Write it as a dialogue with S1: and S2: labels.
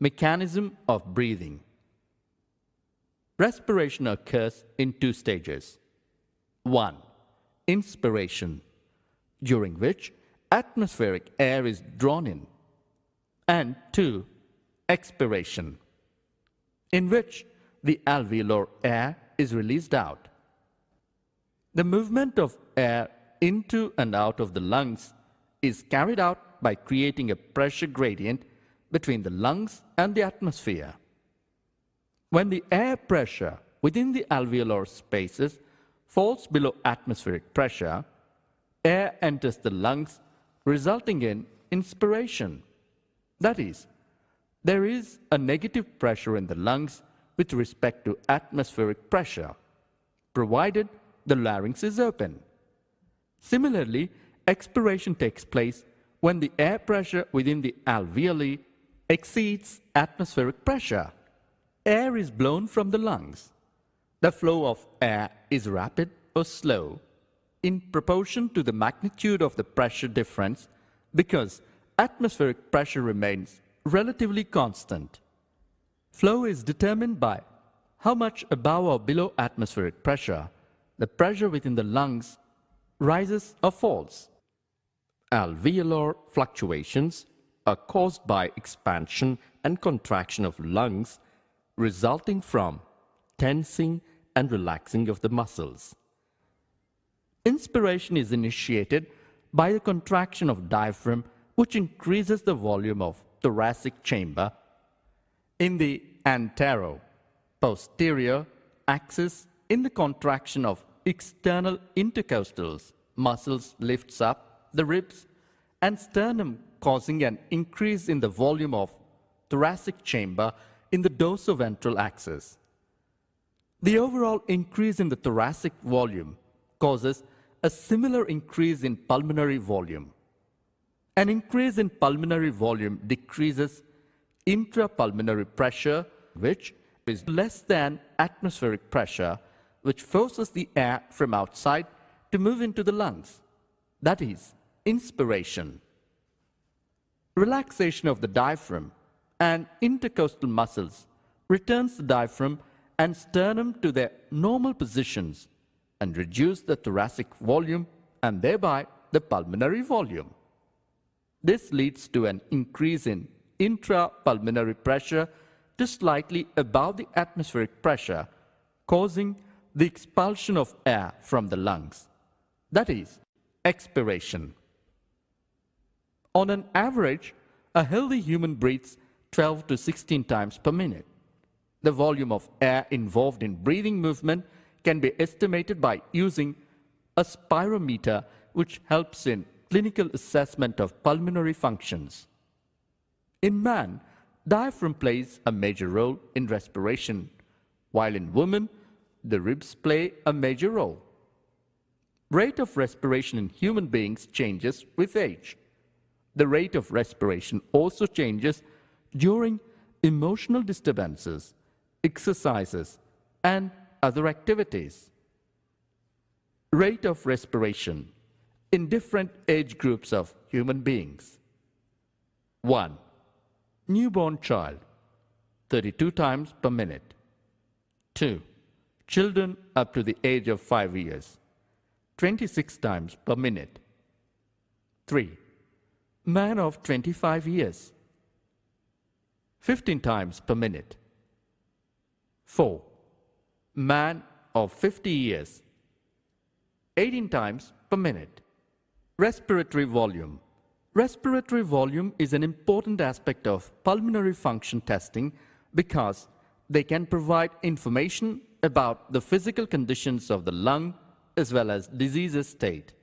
S1: Mechanism of breathing. Respiration occurs in two stages. 1. Inspiration, during which atmospheric air is drawn in. And 2. Expiration, in which the alveolar air is released out. The movement of air into and out of the lungs is carried out by creating a pressure gradient between the lungs and the atmosphere. When the air pressure within the alveolar spaces falls below atmospheric pressure, air enters the lungs, resulting in inspiration. That is, there is a negative pressure in the lungs with respect to atmospheric pressure, provided the larynx is open. Similarly, expiration takes place when the air pressure within the alveoli exceeds atmospheric pressure. Air is blown from the lungs. The flow of air is rapid or slow in proportion to the magnitude of the pressure difference because atmospheric pressure remains relatively constant. Flow is determined by how much above or below atmospheric pressure the pressure within the lungs rises or falls. Alveolar fluctuations are caused by expansion and contraction of lungs resulting from tensing and relaxing of the muscles. Inspiration is initiated by the contraction of diaphragm, which increases the volume of thoracic chamber. In the antero-posterior axis, in the contraction of external intercostals, muscles lifts up the ribs and sternum, causing an increase in the volume of thoracic chamber in the dorsoventral axis. The overall increase in the thoracic volume causes a similar increase in pulmonary volume. An increase in pulmonary volume decreases intrapulmonary pressure, which is less than atmospheric pressure, which forces the air from outside to move into the lungs. That is, inspiration. Relaxation of the diaphragm and intercostal muscles returns the diaphragm and sternum to their normal positions and reduce the thoracic volume and thereby the pulmonary volume. This leads to an increase in intrapulmonary pressure to slightly above the atmospheric pressure, causing the expulsion of air from the lungs. That is, expiration. On an average, a healthy human breathes 12 to 16 times per minute. The volume of air involved in breathing movement can be estimated by using a spirometer, which helps in clinical assessment of pulmonary functions. In man, diaphragm plays a major role in respiration, while in women, the ribs play a major role. Rate of respiration in human beings changes with age. The rate of respiration also changes during emotional disturbances, exercises, and other activities. Rate of respiration in different age groups of human beings. 1. Newborn child, 32 times per minute. 2. Children up to the age of 5 years, 26 times per minute. 3. Man of 25 years, 15 times per minute. 4. Man of 50 years, 18 times per minute. Respiratory volume. Respiratory volume is an important aspect of pulmonary function testing because they can provide information about the physical conditions of the lung as well as disease state.